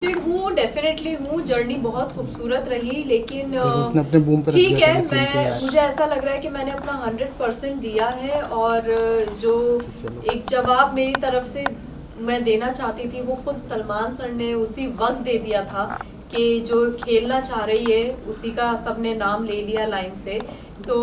हूँ, डेफिनेटली हूँ। जर्नी बहुत खूबसूरत रही, लेकिन उसने अपने बूम पर ठीक है, मुझे ऐसा लग रहा है कि मैंने अपना 100% दिया है और जो एक जवाब मेरी तरफ से मैं देना चाहती थी वो खुद सलमान सर ने उसी वक्त दे दिया था कि जो खेलना चाह रही है उसी का सबने नाम ले लिया लाइन से। तो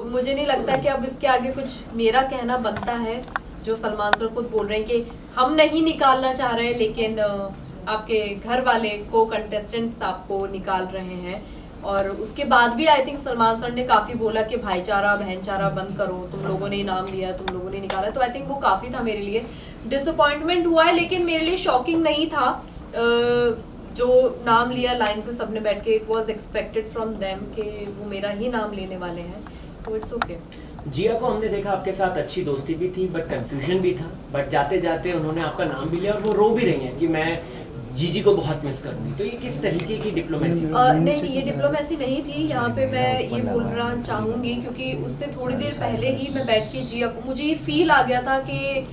मुझे नहीं लगता कि अब इसके आगे कुछ मेरा कहना बनता है। जो सलमान सर खुद बोल रहे हैं कि हम नहीं निकालना चाह रहे, लेकिन आपके घर वाले को कंटेस्टेंट्स आपको निकाल रहे हैं। और उसके बाद भी आई थिंक सलमान सर ने काफ़ी बोला कि भाईचारा बहनचारा बंद करो, तुम लोगों ने इनाम लिया, तुम लोगों ने निकाला। तो आई थिंक वो काफ़ी था मेरे लिए। डिसअपॉइंटमेंट हुआ है, लेकिन मेरे लिए शॉकिंग नहीं था। जो नाम लिया लाइन से सबने बैठ के, it was expected from them कि वो मेरा ही नाम लेने वाले हैं। तो इट्स ओके। जिया को हमने देखा आपके साथ अच्छी दोस्ती भी थी, बट कंफ्यूजन भी था, बट जाते जाते उन्होंने आपका नाम भी लिया और वो रो भी रही हैं कि मैं जीजी को बहुत मिस करूंगी। तो ये किस तरीके की डिप्लोमेसी थी? नहीं, ये डिप्लोमेसी नहीं थी। यहाँ पे मैं ये बोलना चाहूँगी क्योंकि उससे थोड़ी देर पहले ही मैं बैठ के जिया को, मुझे ये फील आ गया था कि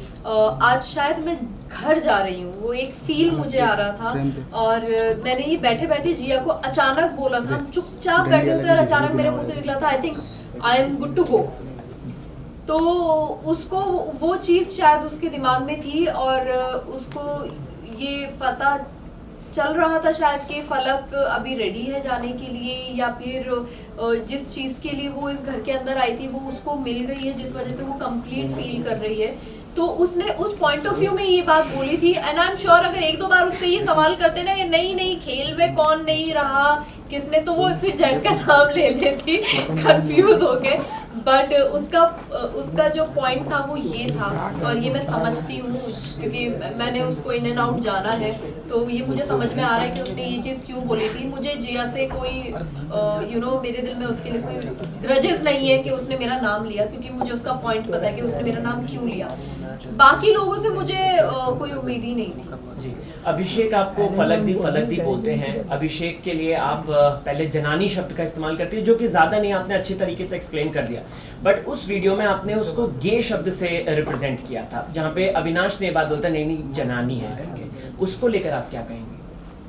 आज शायद मैं घर जा रही हूँ। वो एक फील मुझे आ रहा था और मैंने ये बैठे बैठे जिया को अचानक बोला था। हम चुपचाप बैठे होते और अचानक मेरे मुँह से निकला था, I think I am good to go. तो उसको वो चीज़ शायद उसके दिमाग में थी और उसको ये पता चल रहा था शायद कि फलक अभी रेडी है जाने के लिए, या फिर जिस चीज़ के लिए वो इस घर के अंदर आई थी वो उसको मिल गई है, जिस वजह से वो कंप्लीट फील कर रही है। तो उसने उस पॉइंट ऑफ व्यू में ये बात बोली थी। एंड आई एम श्योर अगर एक दो बार उससे ये सवाल करते ना, ये नहीं खेल में कौन नहीं रहा, किसने, तो वो फिर जेट का नाम ले लेती कंफ्यूज होके। बट उसका जो पॉइंट था वो ये था, और ये मैं समझती हूँ क्योंकि मैंने उसको इन एंड आउट जाना है। तो ये मुझे समझ में आ रहा है कि उसने ये चीज़ क्यों बोली थी। मुझे जिया से कोई मेरे दिल में उसके लिए कोई ग्रजेस नहीं है कि उसने मेरा नाम लिया, क्योंकि मुझे उसका पॉइंट पता है कि उसने मेरा नाम क्यों लिया। बाकी लोगों से मुझे कोई उम्मीद ही नहीं थी। जी, अभिषेक आपको फलक दी बोलते हैं। अभिषेक के लिए आप पहले जनानी शब्द का इस्तेमाल करती है, जो कि ज़्यादा नहीं, आपने अच्छी तरीके से एक्सप्लेन कर दिया। बट उस वीडियो में आपने उसको गे शब्द से रिप्रेजेंट किया था, जहाँ पे अविनाश ने बात बोलता नहीं जनानी है करके। उसको लेकर आप क्या कहेंगे?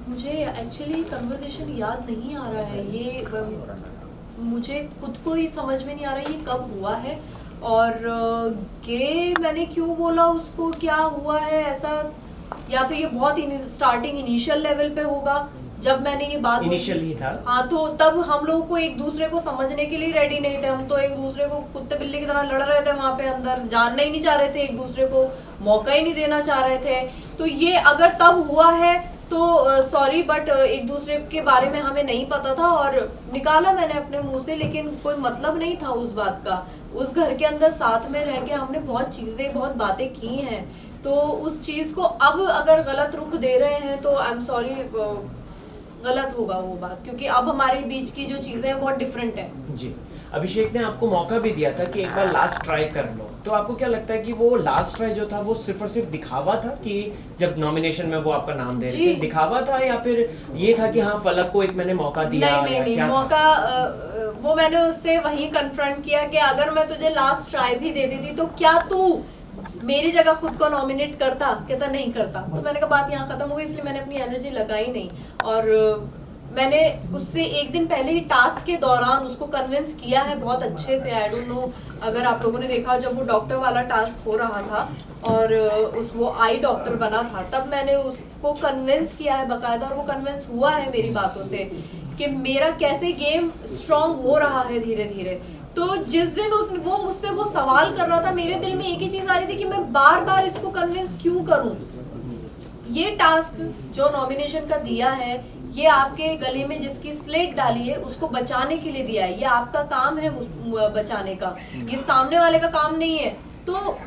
मुझे एक्चुअली कन्वर्सेशन याद नहीं आ रहा है। ये मुझे खुद को ही समझ में नहीं आ रहा ये कब हुआ है, और गे मैंने क्यों बोला, उसको क्या हुआ है ऐसा। या तो ये बहुत स्टार्टिंग इनिशियल लेवल पे होगा जब मैंने ये बात इनिशियल ही था। हाँ, तो तब हम लोग को एक दूसरे को समझने के लिए रेडी नहीं थे। हम तो एक दूसरे को कुत्ते बिल्ली की तरह लड़ रहे थे वहाँ पे अंदर, जानना ही नहीं चाह रहे थे, एक दूसरे को मौका ही नहीं देना चाह रहे थे। तो ये अगर तब हुआ है तो सॉरी, बट एक दूसरे के बारे में हमें नहीं पता था और निकाला मैंने अपने मुंह से, लेकिन कोई मतलब नहीं था उस बात का। उस घर के अंदर साथ में रह के हमने बहुत चीज़ें, बहुत बातें की हैं। तो उस चीज़ को अब अगर गलत रुख दे रहे हैं तो आई एम सॉरी, गलत होगा वो बात, क्योंकि अब हमारे बीच की जो चीज़ें हैं बहुत डिफरेंट है। जी, अभिषेक ने आपको मौका भी दिया था कि एक बार लास्ट ट्राई कर लो। तो आपको क्या लगता है कि वो लास्ट ट्राई जो था वो सिर्फ और सिर्फ दिखावा था, कि जब नॉमिनेशन में वो आपका नाम दे रहे थे दिखावा था, या फिर ये था कि हाँ फलक को एक मैंने मौका दिया? नहीं, मौका वो मैंने उससे वही कन्फ्रंट किया कि अगर मैं तुझे लास्ट ट्राई भी दे देती तो क्या तू मेरी जगह खुद को नॉमिनेट करता? कहता नहीं करता। तो मैंने कहा बात यहाँ खत्म हो गई, इसलिए मैंने अपनी एनर्जी लगाई नहीं। और मैंने उससे एक दिन पहले ही टास्क के दौरान उसको कन्विंस किया है बहुत अच्छे से। आई डोंट नो अगर आप लोगों ने देखा, जब वो डॉक्टर वाला टास्क हो रहा था और वो आई डॉक्टर बना था, तब मैंने उसको कन्विंस किया है बाकायदा, और वो कन्विंस हुआ है मेरी बातों से कि मेरा कैसे गेम स्ट्रांग हो रहा है धीरे धीरे। तो जिस दिन वो मुझसे वो सवाल कर रहा था, मेरे दिल में एक ही चीज़ आ रही थी कि मैं बार बार इसको कन्विंस क्यों करूं। ये टास्क जो नॉमिनेशन का दिया है, ये आपके गले में जिसकी स्लेट डाली है उसको बचाने के लिए दिया है। ये आपका काम है बचाने का, ये सामने वाले का काम नहीं है। तो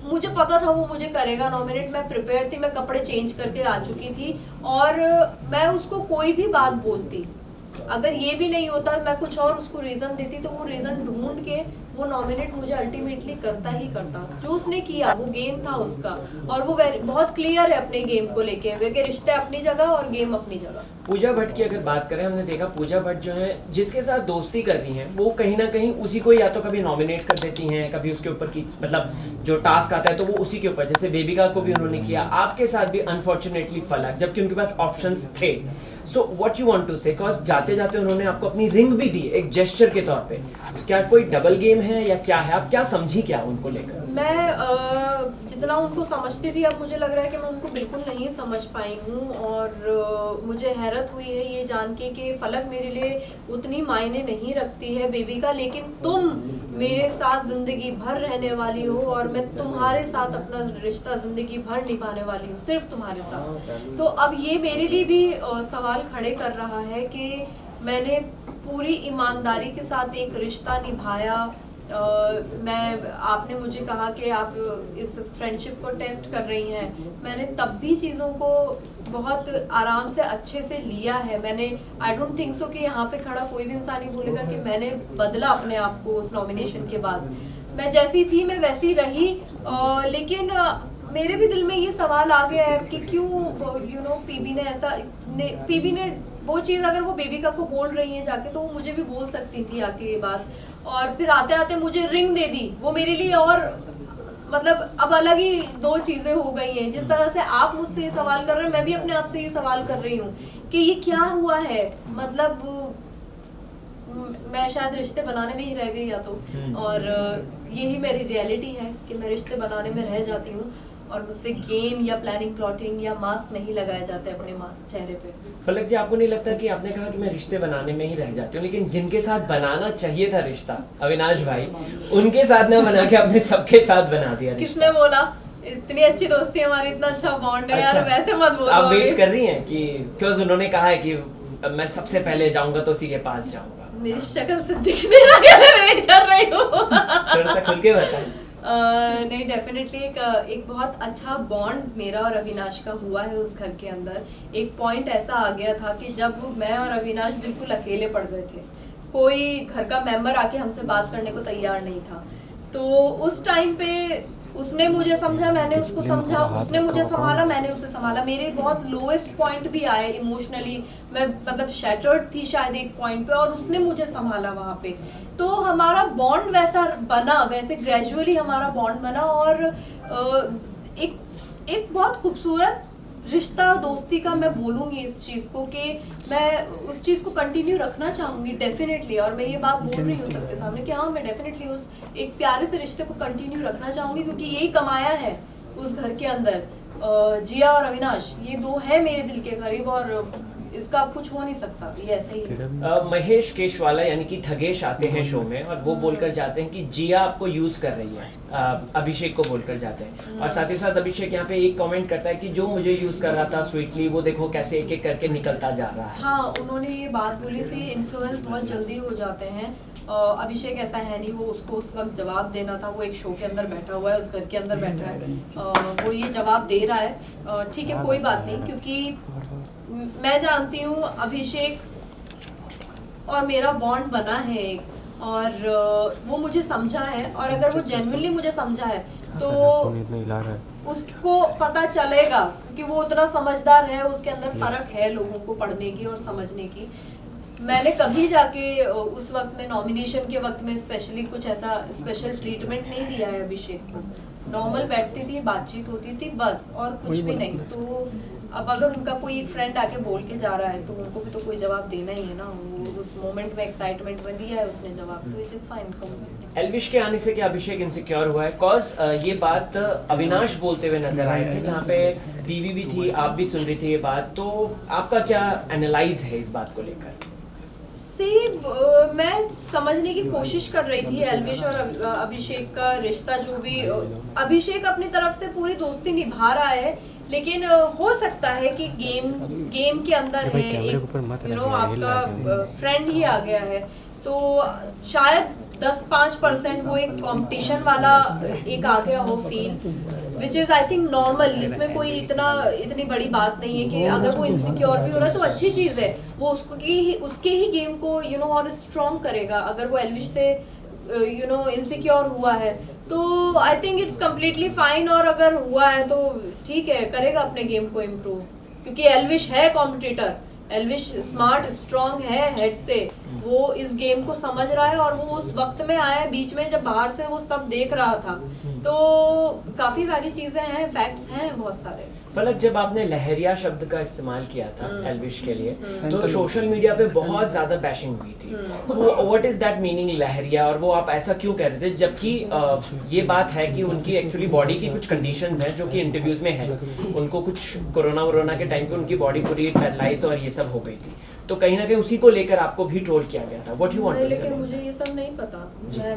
मुझे पता था वो मुझे करेगा नॉमिनेट, मैं प्रिपेयर थी, मैं कपड़े चेंज करके आ चुकी थी, और मैं उसको कोई भी बात बोलती अगर ये भी नहीं होता, मैं कुछ और उसको रीज़न देती, तो वो रीज़न ढूंढ के वो नॉमिनेट मुझे अल्टीमेटली करता ही करता। जो उसने किया वो गेम था उसका, और वो बहुत क्लियर है अपने गेम को लेके, वे के रिश्ते अपनी जगह और गेम अपनी जगह। पूजा भट्ट की अगर बात करें, हमने देखा पूजा भट्ट जो है जिसके साथ दोस्ती कर रही हैं वो कहीं ना कहीं उसी को या तो कभी नॉमिनेट कर देती हैं, कभी उसके ऊपर की मतलब जो टास्क आता है तो वो उसी के ऊपर, जैसे बेबिका को भी उन्होंने किया, आपके साथ भी अनफॉर्चुनेटली फलक, जबकि उनके पास ऑप्शंस थे। So what you want to say, because जाते जाते उन्होंने आपको अपनी रिंग भी दी एक जेस्चर के तौर पे, क्या कोई डबल गेम है या क्या है, आप क्या समझी क्या उनको लेकर? मैं जितना उनको समझती थी, अब मुझे लग रहा है कि मैं उनको बिल्कुल नहीं समझ पाई हूँ, और मुझे हैरत हुई है ये जान के कि फलक मेरे लिए उतनी मायने नहीं रखती है बेबिका, लेकिन तुम मेरे साथ ज़िंदगी भर रहने वाली हो और मैं तुम्हारे साथ अपना रिश्ता ज़िंदगी भर निभाने वाली हूँ, सिर्फ तुम्हारे साथ। तो अब ये मेरे लिए भी सवाल खड़े कर रहा है कि मैंने पूरी ईमानदारी के साथ एक रिश्ता निभाया। मैं आपने मुझे कहा कि आप इस फ्रेंडशिप को टेस्ट कर रही हैं, मैंने तब भी चीज़ों को बहुत आराम से अच्छे से लिया है। मैंने आई डोंट थिंक सो कि यहाँ पे खड़ा कोई भी इंसान ही बोलेगा कि मैंने बदला अपने आप को उस नॉमिनेशन के बाद। मैं जैसी थी मैं वैसी रही, लेकिन मेरे भी दिल में ये सवाल आ गया है कि क्यों पीबी ने ऐसा, पीबी ने वो चीज़ अगर वो बेबिका को बोल रही है जाके, तो वो मुझे भी बोल सकती थी आके ये बात, और फिर आते आते मुझे रिंग दे दी। वो मेरे लिए और मतलब अब अलग ही दो चीज़ें हो गई हैं। जिस तरह से आप मुझसे ये सवाल कर रहे हैं, मैं भी अपने आप से ये सवाल कर रही हूँ कि ये क्या हुआ है। मतलब मैं शायद रिश्ते बनाने में ही रह गई या तो, और यही मेरी रियलिटी है कि मैं रिश्ते बनाने में रह जाती हूँ, और मुझसे गेम या प्लानिंग प्लॉटिंग या मास्क नहीं लगाए जाते अपने चेहरे पे। फलक जी, आपको नहीं लगता कि आपने कहा कि मैं रिश्ते बनाने में ही रह जाती हूँ, लेकिन जिनके साथ बनाना चाहिए था रिश्ता, अविनाश भाई, उनके साथ ना बना के आपने सबके साथ बना दिया रिश्ता? किसने बोला? इतनी अच्छी दोस्ती हमारी, इतना अच्छा बॉन्ड है। अच्छा, यार वैसे मत बोलो। आप वेट कर रही हैं कि क्यों उन्होंने कहा है कि मैं सबसे पहले जाऊंगा तो उसी के पास जाऊंगा? मेरी शक्ल से दिख नहीं रहा है, मैं वेट कर रही हूँ। थोड़ा सा खुल के बताएं। नहीं, डेफिनेटली एक बहुत अच्छा बॉन्ड मेरा और अविनाश का हुआ है उस घर के अंदर। एक पॉइंट ऐसा आ गया था कि जब मैं और अविनाश बिल्कुल अकेले पड़ गए थे, कोई घर का मेंबर आके हमसे बात करने को तैयार नहीं था, तो उस टाइम पे उसने मुझे समझा, मैंने उसको समझा, उसने मुझे संभाला, मैंने उसे संभाला। मेरे बहुत लोएस्ट पॉइंट भी आए इमोशनली, मैं मतलब शैटर्ड थी शायद एक पॉइंट पे, और उसने मुझे संभाला वहाँ पे। तो हमारा बॉन्ड वैसा बना, वैसे ग्रेजुअली हमारा बॉन्ड बना, और एक बहुत खूबसूरत रिश्ता दोस्ती का मैं बोलूँगी इस चीज़ को, कि मैं उस चीज़ को कंटिन्यू रखना चाहूँगी डेफिनेटली। और मैं ये बात बोल रही हूँ सबके सामने कि हाँ, मैं डेफिनेटली उस एक प्यारे से रिश्ते को कंटिन्यू रखना चाहूँगी, क्योंकि यही कमाया है उस घर के अंदर। जिया और अविनाश, ये दो है मेरे दिल के करीब, और इसका कुछ हो नहीं सकता, ये ऐसे ही। महेश केशवाला यानी कि ठगेश आते हैं शो में, और वो बोलकर जाते हैं कि जिया आपको यूज कर रही है, अभिषेक को बोलकर जाते हैं, और साथ ही साथ अभिषेक यहाँ पे एक कमेंट करता है कि जो मुझे यूज कर रहा था स्वीटली, वो देखो कैसे एक एक करके निकलता जा रहा है। हाँ, उन्होंने ये बात बोली सी, इन्फ्लुएंस बहुत जल्दी हो जाते हैं। अभिषेक ऐसा है नहीं, वो उसको उस वक्त जवाब देना था, वो एक शो के अंदर बैठा हुआ है, उस घर के अंदर बैठा है, वो ये जवाब दे रहा है। ठीक है, कोई बात नहीं, क्योंकि मैं जानती हूँ अभिषेक और मेरा बॉन्ड बना है एक, और वो मुझे समझा है, और अगर वो जेन्युइनली मुझे समझा है तो उसको पता चलेगा, क्योंकि वो उतना समझदार है, उसके अंदर फर्क है लोगों को पढ़ने की और समझने की। मैंने कभी जाके उस वक्त में नॉमिनेशन के वक्त में स्पेशली कुछ ऐसा स्पेशल ट्रीटमेंट नहीं दिया है अभिषेक को। नॉर्मल बैठती थी, बातचीत होती थी, बस, और कुछ भी नहीं। तो अब अगर उनका कोई एक फ्रेंड आके बोल के जा रहा है, तो उनको भी तो कोई जवाब देना ही है ना। वो उस मोमेंट में एक्साइटमेंट में दिया है उसने जवाब, तो इट इज फाइन। एल्विश के आने से क्या अभिषेक इनसिक्योर हुआ है? कॉज ये बात अविनाश बोलते हुए नजर आए थे, जहाँ पे बीवी भी थी, आप भी सुन रही थी ये बात, तो आपका क्या एनालाइज है इस बात को लेकर? मैं समझने की कोशिश कर रही थी एल्विश और अभिषेक का रिश्ता, जो भी अभिषेक अपनी तरफ से पूरी दोस्ती निभा रहा है, लेकिन हो सकता है कि गेम के अंदर है एक आपका फ्रेंड ही आ गया है, तो शायद 10-5% वो एक कंपटीशन वाला एक आ गया हो feel, which is I think normal. इसमें कोई इतनी बड़ी बात नहीं है कि अगर वो इनसिक्योर भी हो रहा है तो अच्छी चीज़ है, वो उसके ही गेम को और स्ट्रॉन्ग करेगा। अगर वो एल्विश से इनसिक्योर हुआ है तो I think it's completely fine, और अगर हुआ है तो ठीक है, करेगा अपने गेम को इम्प्रूव, क्योंकि एल्विश है कॉम्पिटिटर, एल्विश स्मार्ट स्ट्रॉन्ग है हेड से, वो इस गेम को समझ रहा है और वो उस वक्त में आया है बीच में जब बाहर से वो सब देख रहा था। तो काफी सारी चीजें हैं, फैक्ट्स हैं बहुत सारे। फलक, जब आपने लहरिया शब्द का इस्तेमाल किया था एल्विश के लिए तो सोशल मीडिया पे बहुत ज्यादा बैशिंग हुई थी। तो व्हाट इज दैट मीनिंग लहरिया, और वो आप ऐसा क्यों कह रहे थे, जबकि ये बात है कि उनकी एक्चुअली बॉडी की कुछ कंडीशंस हैं जो कि इंटरव्यूज में है, उनको कुछ कोरोना के टाइम पे उनकी बॉडी पूरी पैरालाइज और ये सब हो गई थी, तो कहीं ना कहीं उसी को लेकर आपको भी ट्रोल किया गया था। व्हाट यू वांट टू से? लेकिन मुझे ये सब नहीं पता,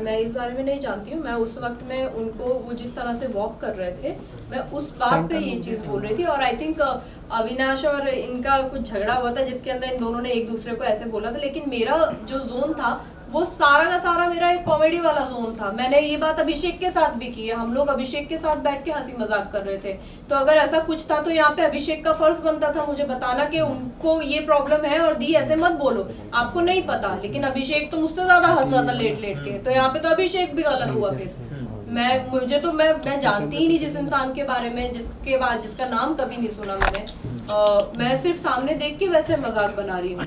मैं इस बारे में नहीं जानती हूँ। मैं उस वक्त में उनको वो जिस तरह से वॉक कर रहे थे, मैं उस बात पे ये चीज़ बोल रही थी। और आई थिंक अविनाश और इनका कुछ झगड़ा हुआ था जिसके अंदर इन दोनों ने एक दूसरे को ऐसे बोला था, लेकिन मेरा जो जोन था वो सारा का सारा मेरा एक कॉमेडी वाला जोन था। मैंने ये बात अभिषेक के साथ भी की है, हम लोग अभिषेक के साथ बैठ के हंसी मजाक कर रहे थे। तो अगर ऐसा कुछ था तो यहाँ पे अभिषेक का फर्ज बनता था मुझे बताना कि उनको ये प्रॉब्लम है और दी ऐसे मत बोलो, आपको नहीं पता। लेकिन अभिषेक तो मुझसे ज्यादा हंस रहा था लेट के, तो यहाँ पे तो अभिषेक भी गलत हुआ। फिर मैं जानती ही नहीं जिस इंसान के बारे में जिसका नाम कभी नहीं सुना मैंने, मैं सिर्फ सामने देख के वैसे मजाक बना रही हूँ।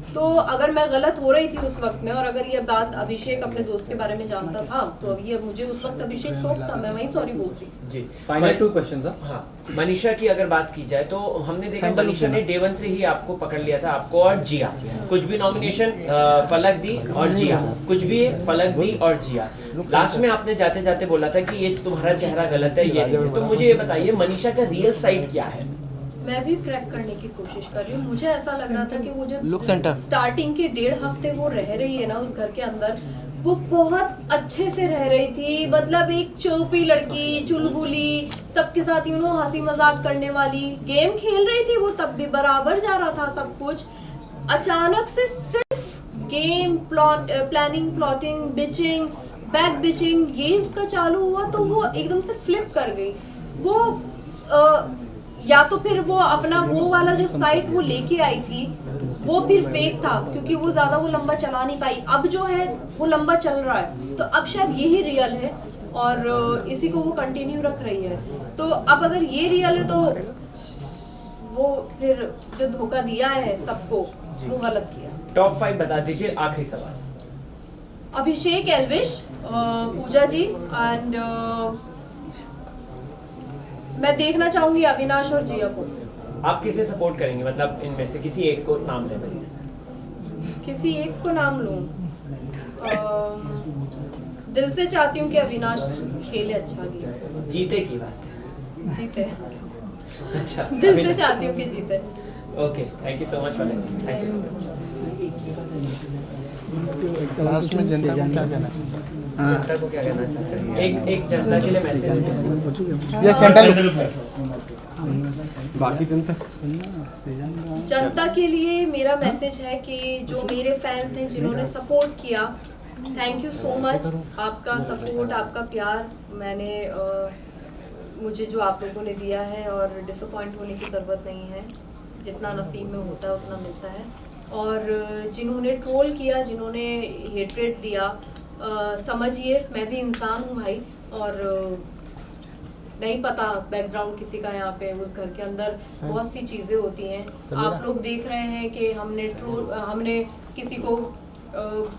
तो अगर मैं गलत हो रही थी उस वक्त में, और अगर ये बात अभिषेक अपने दोस्त के बारे में जानता था, तो अब ये मुझे उस वक्त अभिषेक टोकता, मैं वहीं सॉरी बोलती। जी, फाइनल 2 क्वेश्चंस। हाँ, मनीषा की अगर बात की जाए तो हमने देखा मनीषा ने डे 1 से ही आपको पकड़ लिया था, आपको और जिया। कुछ भी नॉमिनेशन फलक दी और जिया, कुछ भी फलक दी और जिया। लास्ट में आपने जाते जाते बोला था कि ये तुम्हारा चेहरा गलत है, ये। तो मुझे ये बताइए मनीषा का रियल साइड क्या है? मैं भी क्रैक करने की कोशिश कर रही हूँ। मुझे ऐसा लग रहा था कि वो जो स्टार्टिंग के 1.5 हफ्ते वो रह रही है ना उस घर के अंदर, वो बहुत अच्छे से रह रही थी। मतलब एक चौपी लड़की, चुलबुली, सबके साथ हंसी मजाक करने वाली, गेम खेल रही थी वो, तब भी बराबर जा रहा था सब कुछ। अचानक से सिर्फ game planning, plotting, bitching, back bitching, ये उसका चालू हुआ तो वो एकदम से फ्लिप कर गई। वो या तो फिर वो अपना वो वाला जो साइट वो लेके आई थी वो फिर फेक था, क्योंकि वो ज्यादा वो लंबा चला नहीं पाई। अब जो है वो लंबा चल रहा है, तो अब शायद यही रियल है और इसी को वो कंटिन्यू रख रही है। तो अब अगर ये रियल है तो वो फिर जो धोखा दिया है सबको वो गलत किया। टॉप 5 बता दीजिए, आखिरी सवाल। अभिषेक, एल्विश, पूजा जी एंड मैं देखना चाहूंगी अविनाश और जिया को। आप किसे सपोर्ट करेंगे, मतलब इनमें से किसी एक को नाम ले लेंगे? किसी एक को नाम लूं? दिल से चाहती हूँ कि अविनाश खेले अच्छा गेम। जीते की बात है? जीते। अच्छा, दिल से चाहती हूँ कि जीते। Okay, thank you so much Falak ji, thank you so much. Last में जनता को क्या कहना चाहिए? जनता को क्या कहना चाहते हैं? एक जनता के लिए मैसेज। ये सेंट्रल बाकी जनता के लिए मेरा मैसेज है कि जो मेरे फैंस हैं जिन्होंने सपोर्ट किया, थैंक यू सो मच। आपका सपोर्ट, आपका प्यार मैंने मुझे जो आप लोगों ने दिया है, और डिसअपॉइंट होने की ज़रूरत नहीं है, जितना नसीब में होता है उतना मिलता है। और जिन्होंने ट्रोल किया, जिन्होंने हेट्रेट दिया, समझिए मैं भी इंसान हूँ भाई, और नहीं पता बैकग्राउंड किसी का यहाँ पे उस घर के अंदर बहुत सी चीज़ें होती हैं। आप लोग देख रहे हैं कि हमने किसी को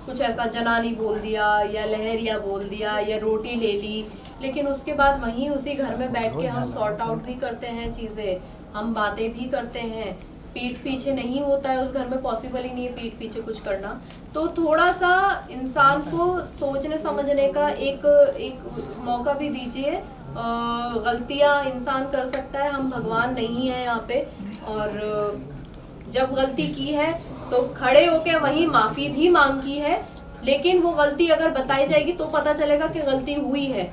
कुछ ऐसा जनानी बोल दिया या लहरिया बोल दिया या रोटी ले ली, लेकिन उसके बाद वहीं उसी घर में बैठ के हम सॉर्ट आउट भी करते हैं चीज़ें, हम बातें भी करते हैं। पीठ पीछे नहीं होता है उस घर में, पॉसिबल ही नहीं है पीठ पीछे कुछ करना। तो थोड़ा सा इंसान को सोचने समझने का एक मौका भी दीजिए। गलतियां इंसान कर सकता है, हम भगवान नहीं है यहाँ पे। और जब गलती की है तो खड़े होके वहीं माफ़ी भी मांगी है, लेकिन वो गलती अगर बताई जाएगी तो पता चलेगा कि गलती हुई है।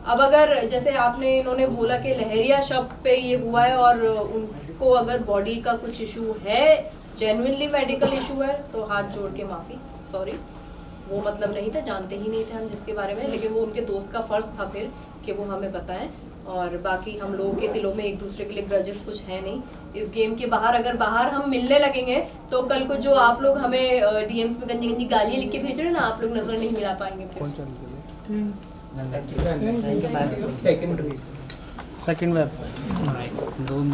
अब अगर जैसे इन्होंने बोला कि लहरिया शब्द पे ये हुआ है, और उनको अगर बॉडी का कुछ इशू है, जेन्युइनली मेडिकल इशू है, तो हाथ जोड़ के माफ़ी, सॉरी, वो मतलब नहीं था, जानते ही नहीं थे हम जिसके बारे में, लेकिन वो उनके दोस्त का फ़र्ज़ था फिर कि वो हमें बताएं। और बाकी हम लोगों के दिलों में एक दूसरे के लिए ग्रजेस कुछ है नहीं। इस गेम के बाहर अगर बाहर हम मिलने लगेंगे तो कल को जो आप लोग हमें डीएम्स में गंदी गंदी गालियाँ लिख के भेज रहे हैं ना, आप लोग नज़र नहीं मिला पाएंगे फिर। Second web